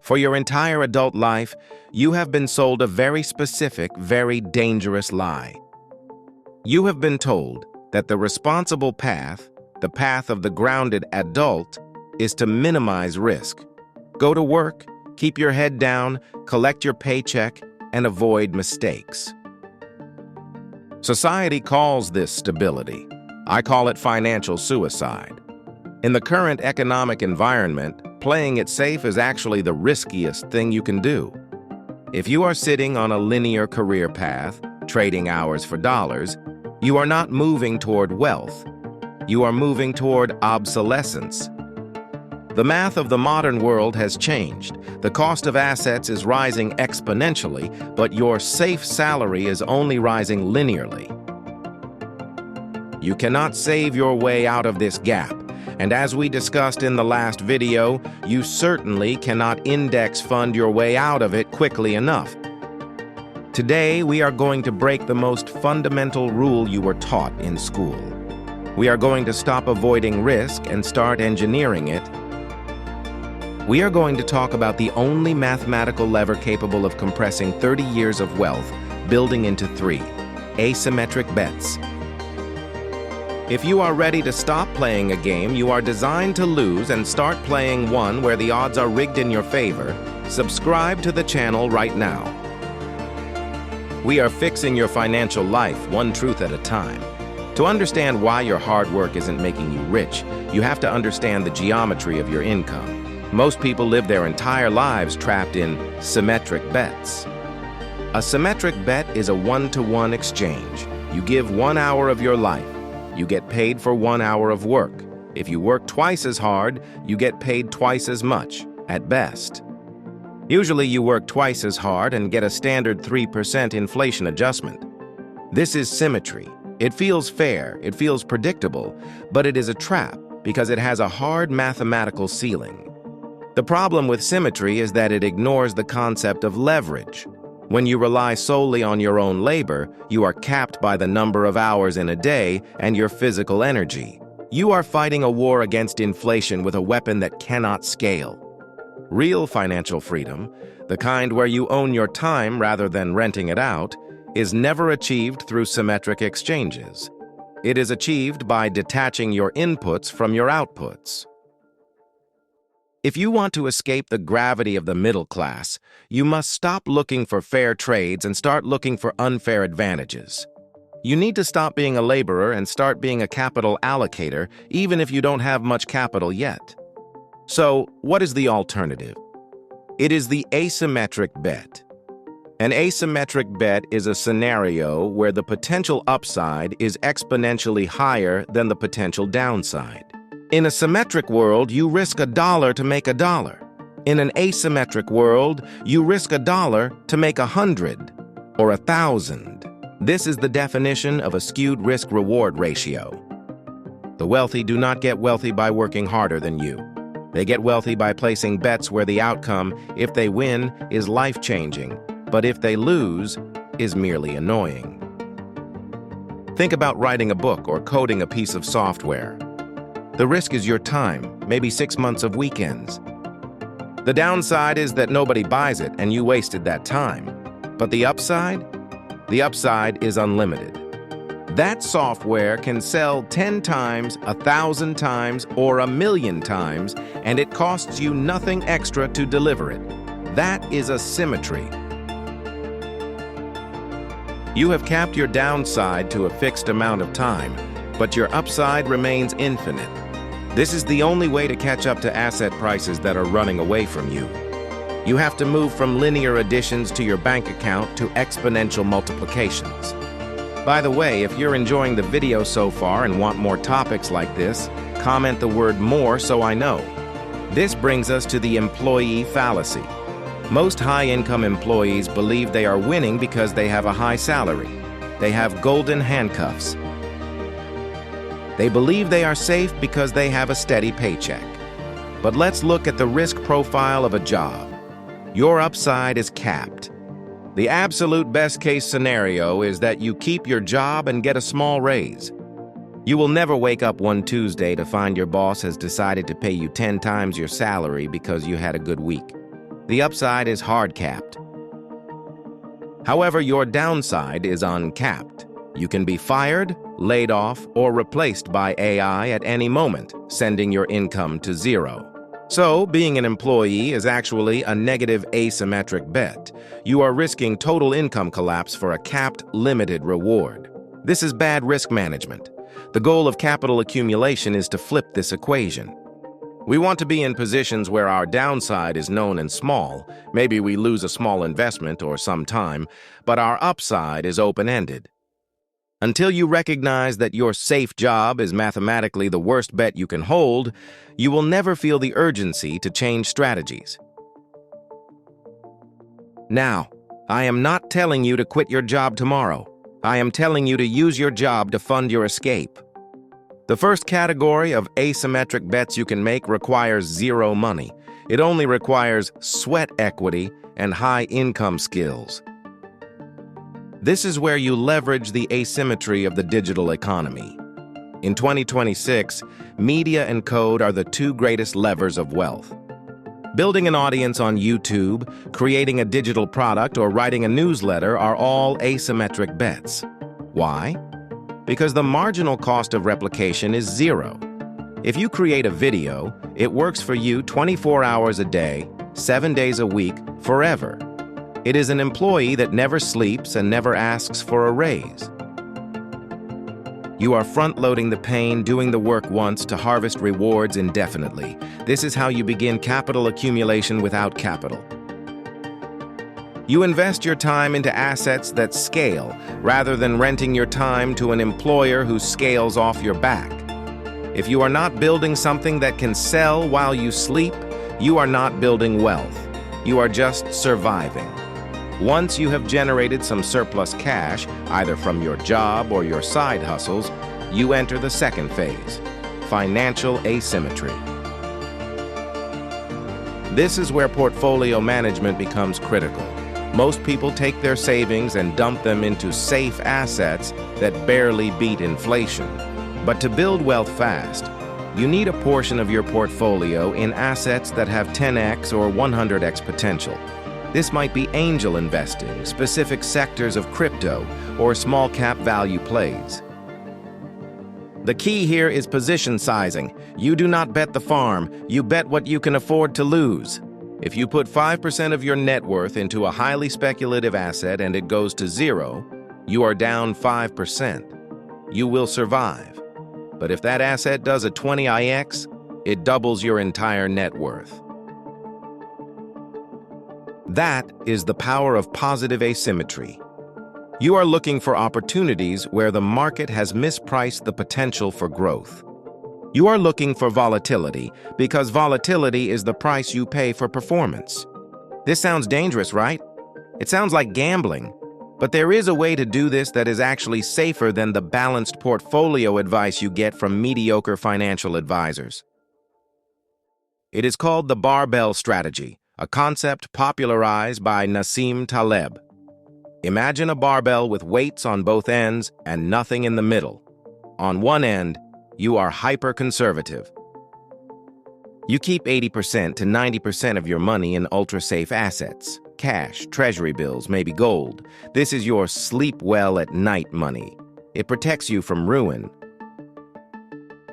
For your entire adult life, you have been sold a very specific, very dangerous lie. You have been told that the responsible path, the path of the grounded adult, is to minimize risk. Go to work, keep your head down, collect your paycheck, and avoid mistakes. Society calls this stability. I call it financial suicide. In the current economic environment, playing it safe is actually the riskiest thing you can do. If you are sitting on a linear career path, trading hours for dollars, you are not moving toward wealth. You are moving toward obsolescence. The math of the modern world has changed. The cost of assets is rising exponentially, but your safe salary is only rising linearly. You cannot save your way out of this gap. And as we discussed in the last video, you certainly cannot index fund your way out of it quickly enough. Today, we are going to break the most fundamental rule you were taught in school. We are going to stop avoiding risk and start engineering it. We are going to talk about the only mathematical lever capable of compressing 30 years of wealth, building into 3 asymmetric bets. If you are ready to stop playing a game you are designed to lose and start playing one where the odds are rigged in your favor, subscribe to the channel right now. We are fixing your financial life one truth at a time. To understand why your hard work isn't making you rich, you have to understand the geometry of your income. Most people live their entire lives trapped in symmetric bets. A symmetric bet is a one-to-one exchange. You give 1 hour of your life. You get paid for 1 hour of work. If you work twice as hard, you get paid twice as much, at best. Usually you work twice as hard and get a standard 3% inflation adjustment. This is symmetry. It feels fair, it feels predictable, but it is a trap because it has a hard mathematical ceiling. The problem with symmetry is that it ignores the concept of leverage. When you rely solely on your own labor, you are capped by the number of hours in a day and your physical energy. You are fighting a war against inflation with a weapon that cannot scale. Real financial freedom, the kind where you own your time rather than renting it out, is never achieved through symmetric exchanges. It is achieved by detaching your inputs from your outputs. If you want to escape the gravity of the middle class, you must stop looking for fair trades and start looking for unfair advantages. You need to stop being a laborer and start being a capital allocator, even if you don't have much capital yet. So, what is the alternative? It is the asymmetric bet. An asymmetric bet is a scenario where the potential upside is exponentially higher than the potential downside. In a symmetric world, you risk $1 to make $1. In an asymmetric world, you risk $1 to make 100 or 1,000. This is the definition of a skewed risk-reward ratio. The wealthy do not get wealthy by working harder than you. They get wealthy by placing bets where the outcome, if they win, is life-changing, but if they lose, is merely annoying. Think about writing a book or coding a piece of software. The risk is your time, maybe 6 months of weekends. The downside is that nobody buys it and you wasted that time. But the upside? The upside is unlimited. That software can sell 10 times, 1,000 times, or 1,000,000 times, and it costs you nothing extra to deliver it. That is a symmetry. You have capped your downside to a fixed amount of time, but your upside remains infinite. This is the only way to catch up to asset prices that are running away from you. You have to move from linear additions to your bank account to exponential multiplications. By the way, if you're enjoying the video so far and want more topics like this, comment the word "more" so I know. This brings us to the employee fallacy. Most high-income employees believe they are winning because they have a high salary. They have golden handcuffs. They believe they are safe because they have a steady paycheck. But let's look at the risk profile of a job. Your upside is capped. The absolute best-case scenario is that you keep your job and get a small raise. You will never wake up one Tuesday to find your boss has decided to pay you 10 times your salary because you had a good week. The upside is hard-capped. However, your downside is uncapped. You can be fired, laid off, or replaced by AI at any moment, sending your income to zero. So, being an employee is actually a negative asymmetric bet. You are risking total income collapse for a capped, limited reward. This is bad risk management. The goal of capital accumulation is to flip this equation. We want to be in positions where our downside is known and small. Maybe we lose a small investment or some time, but our upside is open-ended. Until you recognize that your safe job is mathematically the worst bet you can hold, you will never feel the urgency to change strategies. Now, I am not telling you to quit your job tomorrow. I am telling you to use your job to fund your escape. The first category of asymmetric bets you can make requires zero money. It only requires sweat equity and high income skills. This is where you leverage the asymmetry of the digital economy. In 2026, media and code are the two greatest levers of wealth. Building an audience on YouTube, creating a digital product, or writing a newsletter are all asymmetric bets. Why? Because the marginal cost of replication is zero. If you create a video, it works for you 24 hours a day, 7 days a week, forever. It is an employee that never sleeps and never asks for a raise. You are front-loading the pain, doing the work once to harvest rewards indefinitely. This is how you begin capital accumulation without capital. You invest your time into assets that scale, rather than renting your time to an employer who scales off your back. If you are not building something that can sell while you sleep, you are not building wealth. You are just surviving. Once you have generated some surplus cash, either from your job or your side hustles, you enter the second phase, financial asymmetry. This is where portfolio management becomes critical. Most people take their savings and dump them into safe assets that barely beat inflation. But to build wealth fast, you need a portion of your portfolio in assets that have 10x or 100x potential. This might be angel investing, specific sectors of crypto, or small cap value plays. The key here is position sizing. You do not bet the farm, you bet what you can afford to lose. If you put 5% of your net worth into a highly speculative asset and it goes to zero, you are down 5%. You will survive. But if that asset does a 20x, it doubles your entire net worth. That is the power of positive asymmetry. You are looking for opportunities where the market has mispriced the potential for growth. You are looking for volatility because volatility is the price you pay for performance. This sounds dangerous, right? It sounds like gambling, but there is a way to do this that is actually safer than the balanced portfolio advice you get from mediocre financial advisors. It is called the barbell strategy, a concept popularized by Nassim Taleb. Imagine a barbell with weights on both ends and nothing in the middle. On one end, you are hyper-conservative. You keep 80% to 90% of your money in ultra-safe assets, cash, treasury bills, maybe gold. This is your sleep well at night money. It protects you from ruin.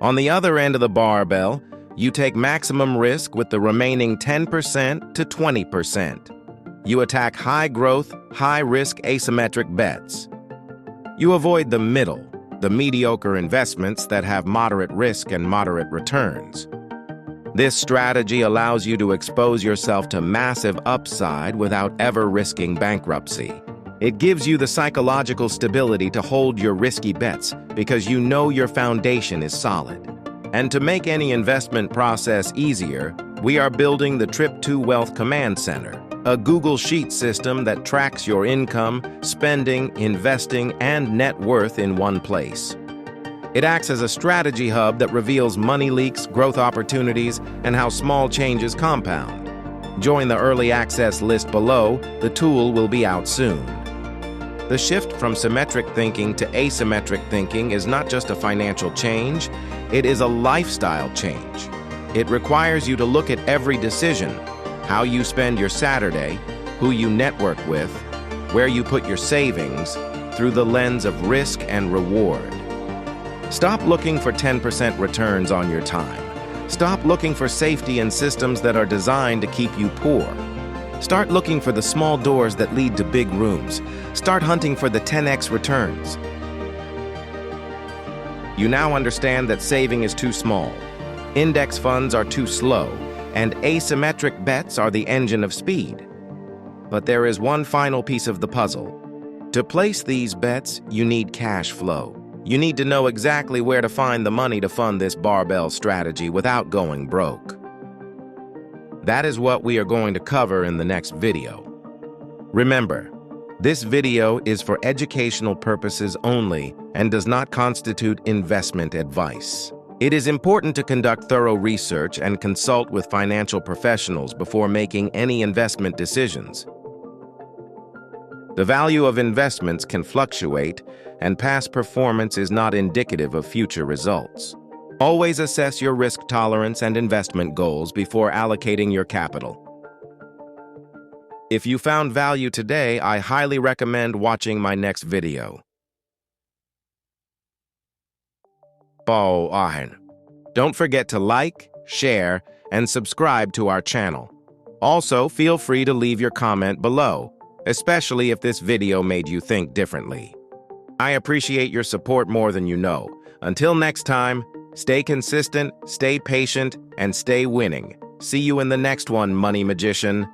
On the other end of the barbell, you take maximum risk with the remaining 10% to 20%. You attack high-growth, high-risk asymmetric bets. You avoid the middle, the mediocre investments that have moderate risk and moderate returns. This strategy allows you to expose yourself to massive upside without ever risking bankruptcy. It gives you the psychological stability to hold your risky bets because you know your foundation is solid. And to make any investment process easier, we are building the Trip to Wealth Command Center, a Google Sheet system that tracks your income, spending, investing, and net worth in one place. It acts as a strategy hub that reveals money leaks, growth opportunities, and how small changes compound. Join the early access list below. The tool will be out soon. The shift from symmetric thinking to asymmetric thinking is not just a financial change, it is a lifestyle change. It requires you to look at every decision, how you spend your Saturday, who you network with, where you put your savings, through the lens of risk and reward. Stop looking for 10% returns on your time. Stop looking for safety in systems that are designed to keep you poor. Start looking for the small doors that lead to big rooms. Start hunting for the 10x returns. You now understand that saving is too small, index funds are too slow, and asymmetric bets are the engine of speed. But there is one final piece of the puzzle. To place these bets, you need cash flow. You need to know exactly where to find the money to fund this barbell strategy without going broke. That is what we are going to cover in the next video. Remember, this video is for educational purposes only and does not constitute investment advice. It is important to conduct thorough research and consult with financial professionals before making any investment decisions. The value of investments can fluctuate, and past performance is not indicative of future results. Always assess your risk tolerance and investment goals before allocating your capital. If you found value today, I highly recommend watching my next video. Don't forget to like, share, and subscribe to our channel. Also, feel free to leave your comment below, especially if this video made you think differently. I appreciate your support more than you know. Until next time, stay consistent, stay patient, and stay winning. See you in the next one, Money Magician.